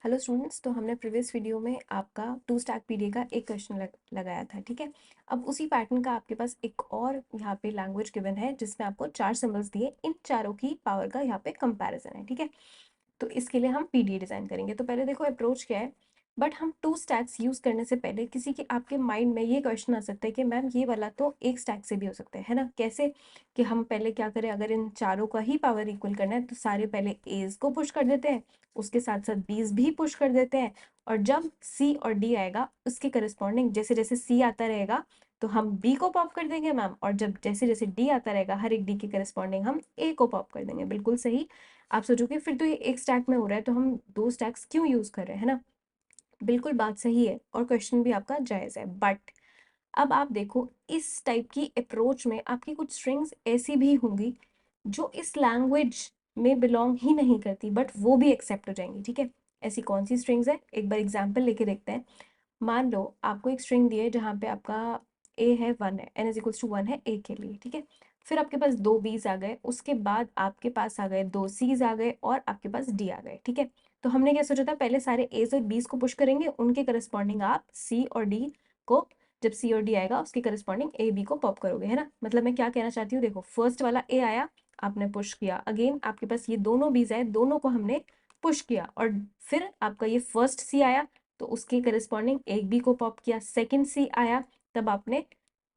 Hello students, तो हमने previous video में आपका टू स्टैक पीडीए का एक क्वेश्चन लगाया था। ठीक है, अब उसी पैटर्न का आपके पास एक और यहाँ पे लैंग्वेज गिवन है जिसमें आपको 4 सिंबल्स दिए, इन चारों की पावर का यहाँ पे कंपैरिजन है। ठीक है, तो इसके लिए हम पीडीए डिज़ाइन करेंगे। तो पहले देखो अप्रोच क्या है। बट हम टू स्टैक्स यूज़ करने से पहले किसी के आपके माइंड में ये क्वेश्चन आ सकता है कि मैम ये वाला तो एक स्टैक से भी हो सकता है ना। कैसे कि हम पहले क्या करें, अगर इन चारों का ही पावर इक्वल करना है तो सारे पहले एज को पुश कर देते हैं, उसके साथ साथ बीज भी पुश कर देते हैं, और जब सी और डी आएगा उसके करस्पॉन्डिंग जैसे जैसे सी आता रहेगा तो हम बी को पॉप कर देंगे मैम, और जब जैसे जैसे डी आता रहेगा हर एक डी के करस्पॉन्डिंग हम ए को पॉप कर देंगे। बिल्कुल सही। आप सोचोगे फिर तो ये एक स्टैक में हो रहा है तो हम दो स्टैक्स क्यों यूज कर रहे हैं, है ना। बिल्कुल बात सही है और क्वेश्चन भी आपका जायज है। बट अब आप देखो, इस टाइप की अप्रोच में आपकी कुछ स्ट्रिंग्स ऐसी भी होंगी जो इस लैंग्वेज में बिलोंग ही नहीं करती, बट वो भी एक्सेप्ट हो जाएंगी। ठीक है, ऐसी कौन सी स्ट्रिंग्स है, एक बार एग्जाम्पल लेके देखते हैं। मान लो आपको एक स्ट्रिंग दी है जहाँ पे आपका ए है 1 है, n इज इक्वल्स टू 1 है ए के लिए। ठीक है, फिर आपके पास दो बीज आ गए, उसके बाद आपके पास आ गए दो सीज आ गए और आपके पास डी आ गए। ठीक है, तो हमने क्या सोचा था, पहले सारे एज और बीज को पुश करेंगे, उनके करस्पॉन्डिंग आप सी और डी को, जब सी और डी आएगा उसके करस्पॉन्डिंग ए बी को पॉप करोगे, है ना। मतलब मैं क्या कहना चाहती हूँ, देखो फर्स्ट वाला ए आया, आपने पुश किया, अगेन आपके पास ये दोनों बीज आए, दोनों को हमने पुश किया, और फिर आपका ये फर्स्ट सी आया तो उसके करस्पॉन्डिंग एक बी को पॉप किया, सेकंड सी आया तब आपने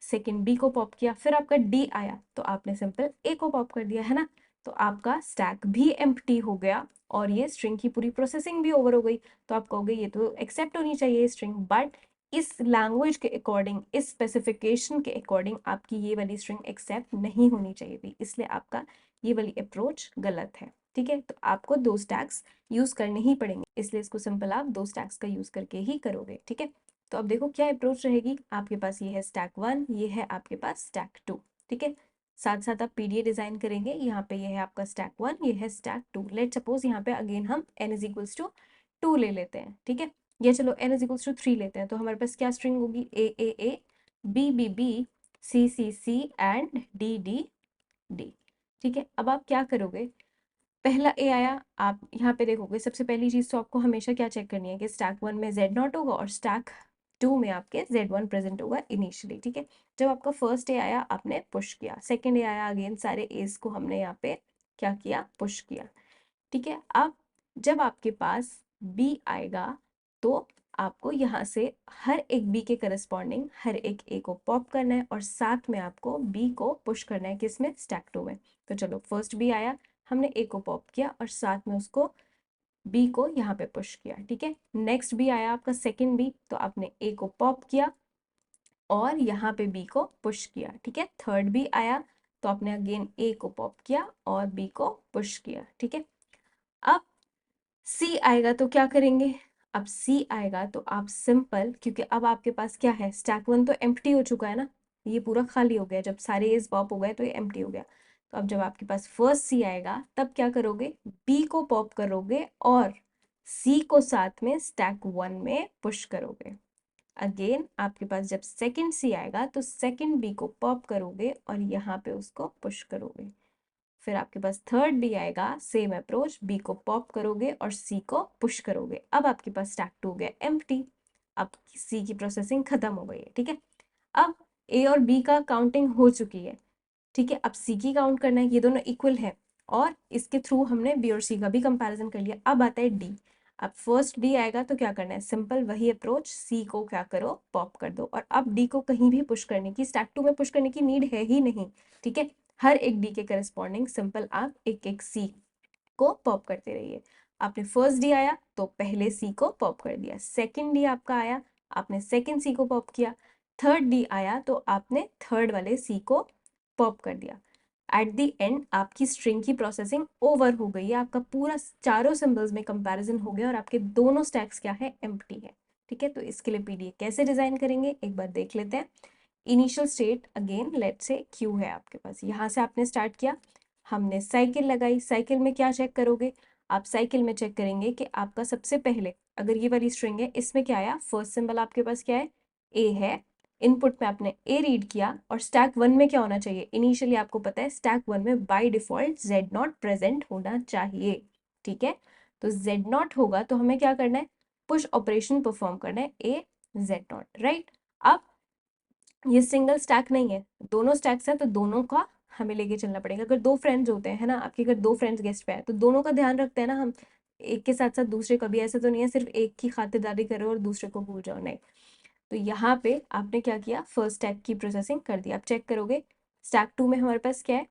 सेकंड बी को पॉप किया, फिर आपका डी आया तो आपने सिंपल ए को पॉप कर दिया, है ना। तो आपका स्टैक भी एम्प्टी हो गया और ये स्ट्रिंग की पूरी प्रोसेसिंग भी ओवर हो गई। तो आप कहोगे ये तो एक्सेप्ट होनी चाहिए स्ट्रिंग, बट इस लैंग्वेज के अकॉर्डिंग, इस स्पेसिफिकेशन के अकॉर्डिंग आपकी ये वाली स्ट्रिंग एक्सेप्ट नहीं होनी चाहिए थी, इसलिए आपका ये वाली अप्रोच गलत है। ठीक है, तो आपको दो स्टैक्स यूज करने ही पड़ेंगे, इसलिए इसको सिंपल आप दो स्टैक्स का यूज करके ही करोगे। ठीक है, तो अब देखो क्या अप्रोच रहेगी। आपके पास ये है स्टैक 1, ये है आपके पास स्टैक 2। ठीक है, साथ साथ आप पीडीए डिजाइन करेंगे। यहाँ पे ये है आपका स्टैक 1, ये है स्टैक 2। लेट सपोज यहाँ पे अगेन हम n इज इक्वल्स टू 2 ले लेते हैं। ठीक है, या चलो n इज इक्वल्स टू 3 लेते हैं, तो हमारे पास क्या स्ट्रिंग होगी, A B B B C and D D D. ठीक है, अब आप क्या करोगे, पहला ए आया, आप यहाँ पे देखोगे सबसे पहली चीज तो आपको हमेशा क्या चेक करनी है कि स्टैक 1 में z नॉट होगा और स्टैक 2 में आपके z1 प्रेजेंट होगा इनिशियली। ठीक है, जब आपका फर्स्ट ए आया आपने पुश किया, सेकंड ए आया, अगेन सारे एज को हमने यहाँ पे क्या किया, पुश किया। ठीक है, अब जब आपके पास बी आएगा तो आपको यहाँ से हर एक बी के करस्पॉन्डिंग हर एक ए को पॉप करना है और साथ में आपको बी को पुश करना है, किसमें, स्टैक 2 में। तो चलो फर्स्ट बी आया, हमने ए को पॉप किया और साथ में उसको बी को यहाँ पे पुश किया। ठीक है, नेक्स्ट बी आया आपका सेकंड बी, तो आपने ए को पॉप किया और यहाँ पे बी को पुश किया। ठीक है, थर्ड बी आया तो आपने अगेन ए को पॉप किया और बी को पुश किया। ठीक है, अब सी आएगा तो क्या करेंगे, अब सी आएगा तो आप सिंपल, क्योंकि अब आपके पास क्या है, स्टैक 1 तो एम्प्टी हो चुका है ना, ये पूरा खाली हो गया, जब सारे एज पॉप हो गए तो ये एम्प्टी हो गया। तो अब जब आपके पास फर्स्ट सी आएगा तब क्या करोगे, बी को पॉप करोगे और सी को साथ में स्टैक 1 में पुश करोगे। अगेन आपके पास जब सेकंड सी आएगा तो सेकंड बी को पॉप करोगे और यहाँ पे उसको पुश करोगे। फिर आपके पास थर्ड बी आएगा, सेम अप्रोच, बी को पॉप करोगे और सी को पुश करोगे। अब आपके पास स्टैक 2 हो गया एम्प्टी, अब सी की प्रोसेसिंग खत्म हो गई है। ठीक है, अब ए और बी का काउंटिंग हो चुकी है। ठीक है, अब सी की काउंट करना है, ये दोनों इक्वल है और इसके थ्रू हमने बी और सी का भी कंपैरिजन कर लिया। अब आता है डी, अब फर्स्ट डी आएगा तो क्या करना है, सिंपल वही अप्रोच, सी को क्या करो, पॉप कर दो, और अब डी को कहीं भी पुश करने की, स्टैक 2 में पुश करने की नीड है ही नहीं। ठीक है, हर एक डी के करस्पॉन्डिंग सिंपल आप एक एक सी को पॉप करते रहिए। आपने फर्स्ट डी आया तो पहले सी को पॉप कर दिया, सेकंड डी आपका आया आपने सेकंड सी को पॉप किया, थर्ड डी आया तो आपने थर्ड वाले सी को पॉप कर दिया। एट द एंड आपकी स्ट्रिंग की प्रोसेसिंग ओवर हो गई है, आपका पूरा चारों सिंबल्स में कंपैरिजन हो गया और आपके दोनों स्टैक्स क्या है, एम्प्टी है। ठीक है, तो इसके लिए पीडीए कैसे डिजाइन करेंगे एक बार देख लेते हैं। इनिशियल स्टेट अगेन लेट से क्यू है आपके पास, यहाँ से आपने स्टार्ट किया, हमने साइकिल लगाई, साइकिल में क्या चेक करोगे, आप साइकिल में चेक करेंगे कि आपका सबसे पहले अगर ये वाली स्ट्रिंग है इसमें क्या आया, फर्स्ट सिंबल आपके पास क्या है, ए है, इनपुट में आपने ए रीड किया और स्टैक 1 में क्या होना चाहिए, इनिशियली आपको पता है स्टैक 1 में by default z not present होना चाहिए। ठीक है, तो z नॉट होगा तो हमें क्या करना है, पुश ऑपरेशन परफॉर्म करना है a z नॉट, राइट। अब ये सिंगल स्टैक नहीं है, दोनों स्टैक्स हैं तो दोनों का हमें लेके चलना पड़ेगा। अगर दो फ्रेंड्स होते हैं, है ना, आपके घर दो फ्रेंड्स गेस्ट पे आए तो दोनों का ध्यान रखते हैं ना हम, एक के साथ साथ दूसरे का भी। ऐसा तो नहीं है सिर्फ एक की खातिरदारी करो और दूसरे को भूल जाओ, नहीं। तो यहाँ पे आपने क्या किया, फर्स्ट स्टैक की प्रोसेसिंग कर दी। आप चेक करोगे स्टैक 2 में हमारे पास क्या है,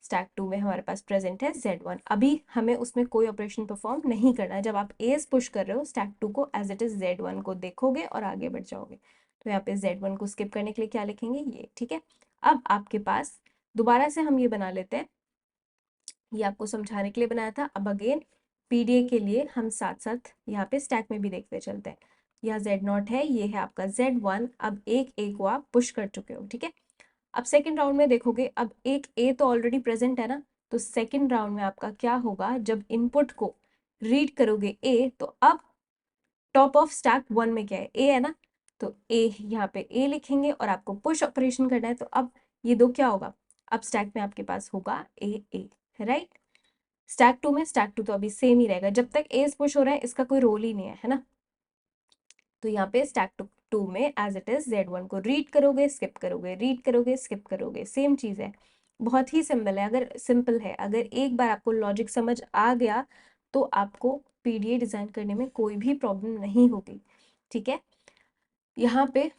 स्टैक 2 में हमारे पास प्रेजेंट है Z1। अभी हमें उसमें कोई ऑपरेशन परफॉर्म नहीं करना है। जब आप एज पुश कर रहे हो स्टैक 2 को एज इट इज Z1 को देखोगे और आगे बढ़ जाओगे। तो यहाँ पे Z1 को स्किप करने के लिए क्या लिखेंगे, ये, ठीक है। अब आपके पास दोबारा से हम ये बना लेते हैं, ये आपको समझाने के लिए बनाया था। अब अगेन पीडीए के लिए हम साथ साथ यहाँ पे स्टैक में भी देखते चलते हैं। यहाँ Z नॉट है, ये है आपका Z1। अब एक ए को आप पुश कर चुके हो, ठीक है। अब सेकंड राउंड में देखोगे, अब एक ए तो ऑलरेडी प्रेजेंट है ना, तो सेकंड राउंड में आपका क्या होगा, जब इनपुट को रीड करोगे ए, तो अब टॉप ऑफ स्टैक 1 में क्या है, ए है ना, तो ए यहाँ पे ए लिखेंगे और आपको पुश ऑपरेशन करना है। तो अब ये दो क्या होगा, अब स्टैक में आपके पास होगा ए, राइट। स्टैक 2 में स्टैक 2 तो अभी सेम ही रहेगा, जब तक एज पुश हो रहा है इसका कोई रोल ही नहीं है ना। तो यहाँ पे स्टैक 2 में एज इट इज Z1 को रीड करोगे, स्किप करोगे, रीड करोगे, स्किप करोगे, सेम चीज है। बहुत ही सिंपल है। अगर एक बार आपको लॉजिक समझ आ गया तो आपको पीडीए डिजाइन करने में कोई भी प्रॉब्लम नहीं होगी, ठीक है। यहाँ पे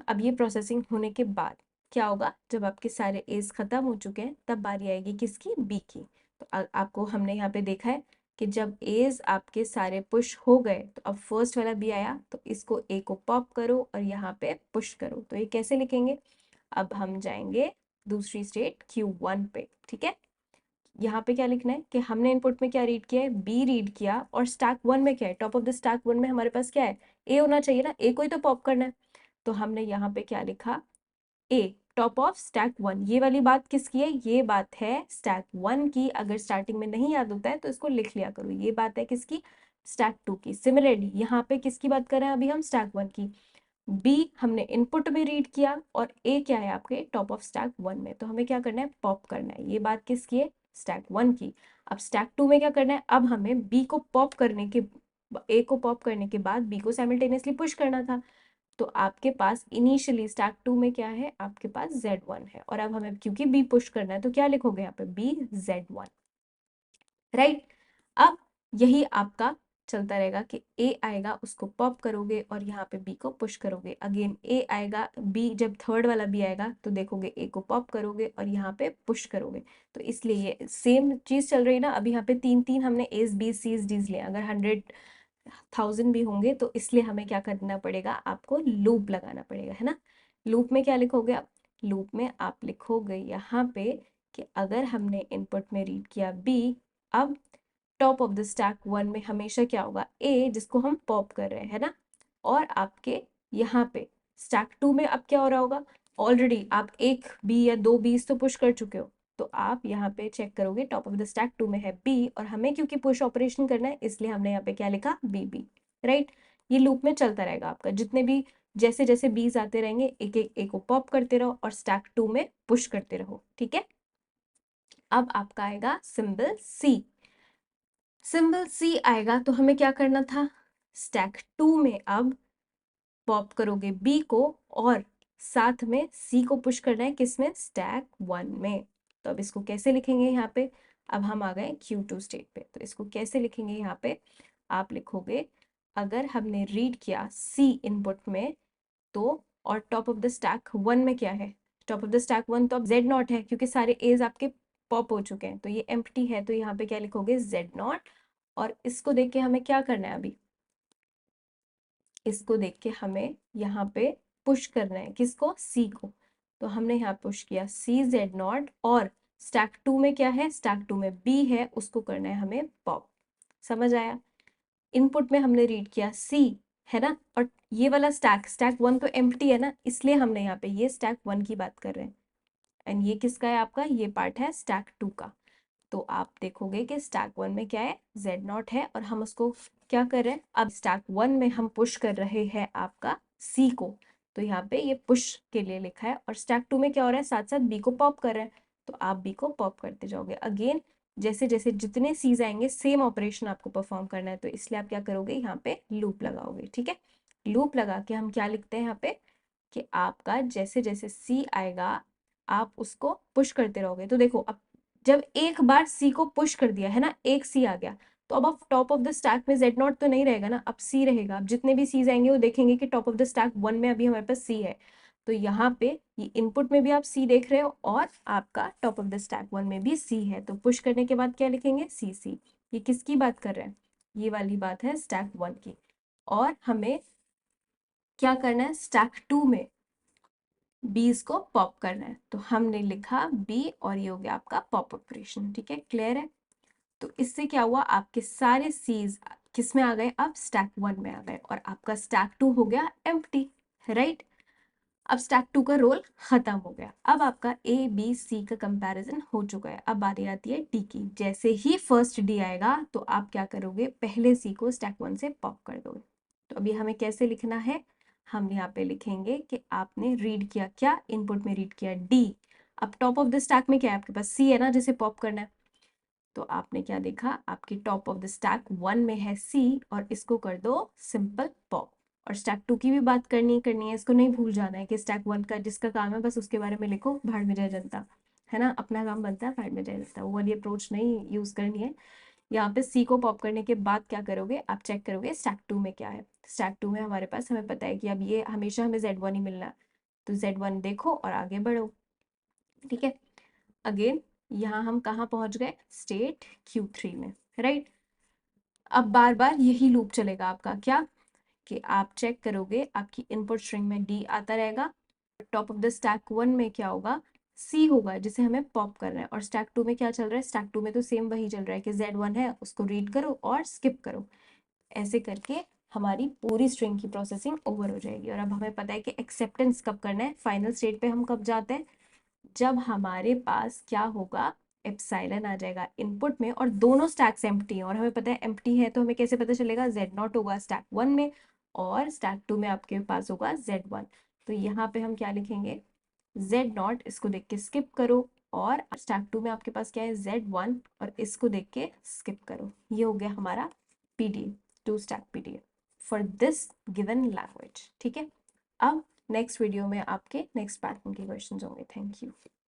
अब ये प्रोसेसिंग होने के बाद क्या होगा, जब आपके सारे एज खत्म हो चुके हैं तब बारी आएगी किसकी, बी की। तो आपको हमने यहाँ पे देखा है कि जब एज आपके सारे पुश हो गए तो अब फर्स्ट वाला बी आया, तो इसको ए को पॉप करो और यहाँ पे पुश करो। तो ये कैसे लिखेंगे, अब हम जाएंगे दूसरी स्टेट Q1 पे, ठीक है। यहाँ पे क्या लिखना है कि हमने इनपुट में क्या रीड किया है, बी रीड किया, और स्टैक 1 में क्या है, टॉप ऑफ द स्टैक 1 में हमारे पास क्या है, ए होना चाहिए ना, ए को ही तो पॉप करना है। तो हमने यहाँ पे क्या लिखा, ए टॉप ऑफ स्टैक 1। ये वाली बात किसकी है, ये बात है स्टैक 1 की। अगर स्टार्टिंग में नहीं याद होता है तो इसको लिख लिया करो, ये बात है किसकी, स्टैक 2 की। सिमिलरली यहाँ पे किसकी बात कर रहे हैं अभी हम, स्टैक 1 की। बी हमने इनपुट में रीड किया और ए क्या है आपके टॉप ऑफ स्टैक 1 में, तो हमें क्या करना है, पॉप करना है। ये बात किसकी है, स्टैक 1 की। अब स्टैक 2 में क्या करना है, अब हमें बी को पॉप करने के, ए को पॉप करने के बाद बी को साइमल्टेनियसली पुश करना था। तो आपके पास इनिशियली स्टैक 2 में क्या है, आपके पास Z1 है, और अब हमें क्योंकि बी पुश करना है तो क्या लिखोगे यहाँ पे, बी Z1, राइट। अब यही आपका चलता रहेगा कि ए आएगा उसको पॉप करोगे और यहाँ पे बी को पुश करोगे। अगेन ए आएगा, बी जब थर्ड वाला बी आएगा तो देखोगे ए को पॉप करोगे और यहाँ पे पुश करोगे। तो इसलिए ये सेम चीज चल रही है ना। अभी यहाँ पे तीन तीन हमने एज बी सीज डीज लिए, अगर 100,000 भी होंगे तो इसलिए हमें क्या करना पड़ेगा, आपको लूप लगाना पड़ेगा, है ना। लूप में क्या लिखोगे आप, लूप में आप लिखोगे यहाँ पे कि अगर हमने इनपुट में रीड किया बी, अब टॉप ऑफ द स्टैक 1 में हमेशा क्या होगा, ए जिसको हम पॉप कर रहे हैं, है ना। और आपके यहाँ पे स्टैक 2 में अब क्या हो रहा होगा, ऑलरेडी आप एक बी या दो बीस तो पुश कर चुके हो, तो आप यहाँ पे चेक करोगे टॉप ऑफ द स्टैक 2 में है बी, और हमें क्योंकि पुश ऑपरेशन करना है इसलिए हमने यहाँ पे क्या लिखा, बी, राइट। ये लूप में चलता रहेगा आपका, जितने भी जैसे जैसे बीज आते रहेंगे एक एक ए को पॉप करते रहो और स्टैक 2 में पुश करते रहो, ठीक है। अब आपका आएगा सिंबल सी। सिंबल सी आएगा तो हमें क्या करना था, स्टैक 2 में अब पॉप करोगे बी को और साथ में सी को पुश करना है किसमें, स्टैक 1 में। तो अब इसको कैसे लिखेंगे यहाँ पे, अब हम आ गए Q2 स्टेट पे, तो इसको कैसे लिखेंगे यहाँ पे, आप लिखोगे अगर हमने रीड किया सी इनपुट में तो, और टॉप ऑफ द स्टैक 1 में क्या है, टॉप ऑफ द स्टैक 1 तो अब Z नॉट है क्योंकि सारे एज आपके पॉप हो चुके हैं, तो ये एम्प्टी है, तो यहाँ पे क्या लिखोगे, Z नॉट। और इसको देख के हमें क्या करना है, अभी इसको देख के हमें यहाँ पे पुश करना है किसको, सी को। तो हमने यहाँ पुश किया सी Z नॉट, और स्टैक 2 में क्या है, स्टैक 2 में बी है, उसको करना है हमें पॉप। समझ आया। इनपुट में हमने रीड किया सी, है ना, और ये वाला स्टैक 1 तो एम्प्टी है ना, इसलिए हमने यहाँ पे ये स्टैक 1 की बात कर रहे हैं। एंड ये किसका है आपका, ये पार्ट है स्टैक 2 का। तो आप देखोगे कि स्टैक 1 में क्या है, Z नॉट है, और हम उसको क्या कर रहे हैं, अब स्टैक 1 में हम पुश कर रहे हैं आपका C को, तो यहाँ पे ये पुश के लिए लिखा है। और स्टैक 2 में क्या हो रहा है, साथ साथ B को पॉप कर रहे हैं, तो आप B को पॉप करते जाओगे। अगेन जैसे जैसे जितने सीज आएंगे सेम ऑपरेशन आपको परफॉर्म करना है, तो इसलिए आप क्या करोगे, यहाँ पे लूप लगाओगे। ठीक है, लूप लगा के हम क्या लिखते हैं यहाँ पे कि आपका जैसे जैसे सी आएगा आप उसको पुश करते रहोगे। तो देखो अब जब एक बार सी को पुश कर दिया है ना, एक सी आ गया, तो अब टॉप ऑफ द स्टैक में जेड नॉट तो नहीं रहेगा ना, अब सी रहेगा। अब जितने भी सीज आएंगे वो देखेंगे कि टॉप ऑफ द स्टैक 1 में अभी हमारे पास सी है, तो यहाँ पे ये इनपुट में भी आप सी देख रहे हो और आपका टॉप ऑफ द स्टैक 1 में भी सी है, तो पुश करने के बाद क्या लिखेंगे, सी सी। ये किसकी बात कर रहे हैं, ये वाली बात है स्टैक 1 की। और हमें क्या करना है, स्टैक 2 में बीज को पॉप करना है, तो हमने लिखा बी और ये हो गया आपका पॉप ऑपरेशन। ठीक है, क्लियर है। तो इससे क्या हुआ, आपके सारे सीज किस में आ गए, अब स्टैक 1 में आ गए और आपका स्टैक 2 हो गया एम्प्टी, राइट। अब स्टैक 2 का रोल खत्म हो गया। अब आपका ए बी सी का कंपैरिजन हो चुका है। अब बारी आती है डी की। जैसे ही फर्स्ट डी आएगा तो आप क्या करोगे, पहले सी को स्टैक 1 से पॉप कर दोगे। तो अभी हमें कैसे लिखना है, हम यहाँ पे लिखेंगे कि आपने रीड किया, क्या इनपुट में रीड किया डी। अब टॉप ऑफ द स्टैक में क्या है, आपके पास सी है ना जिसे पॉप करना है, तो आपने क्या देखा, आपकी टॉप ऑफ द स्टैक 1 में है सी और इसको कर दो सिंपल पॉप। और स्टैक 2 की भी बात करनी है, इसको नहीं भूल जाना है कि स्टैक 1 का जिसका काम है बस उसके बारे में लिखो, भाड़ में जाए जनता, है ना, अपना काम बनता है भाड़ में जाए जनता, वो वाली अप्रोच नहीं यूज करनी है। यहाँ पे सी को पॉप करने के बाद क्या करोगे, आप चेक करोगे स्टैक 2 में क्या है। स्टैक 2 में हमारे पास, हमें पता है कि अब ये हमेशा हमें Z1 ही मिलना है, तो Z1 देखो और आगे बढ़ो। ठीक है, अगेन यहाँ हम कहाँ पहुंच गए, स्टेट Q3 में, राइट। अब बार बार यही लूप चलेगा आपका, क्या कि आप चेक करोगे आपकी इनपुट स्ट्रिंग में डी आता रहेगा, टॉप ऑफ द स्टैक 1 में क्या होगा, सी होगा जिसे हमें पॉप करना है। और स्टैक 2 में क्या चल रहा है, स्टैक 2 में तो सेम वही चल रहा है कि Z1 है उसको रीड करो और स्किप करो। ऐसे करके हमारी पूरी स्ट्रिंग की प्रोसेसिंग ओवर हो जाएगी। और अब हमें पता है कि एक्सेप्टेंस कब करना है, फाइनल स्टेट पे हम कब जाते हैं, जब हमारे पास क्या होगा, एप्सिलॉन आ जाएगा इनपुट में और दोनों स्टैक्स एम्प्टी हैं। और हमें पता है एम्प्टी है तो हमें कैसे पता चलेगा, जेड नॉट होगा स्टैक 1 में और स्टैक 2 में आपके पास होगा Z1। तो यहाँ पे हम क्या लिखेंगे, जेड नॉट, इसको देख के स्किप करो, और स्टैक 2 में आपके पास क्या है Z1 और इसको देख के स्किप करो। ये हो गया हमारा PDF, to stack PDF for this given language. ठीक है, अब नेक्स्ट वीडियो में आपके नेक्स्ट पैटर्न के क्वेश्चंस होंगे। Thank you.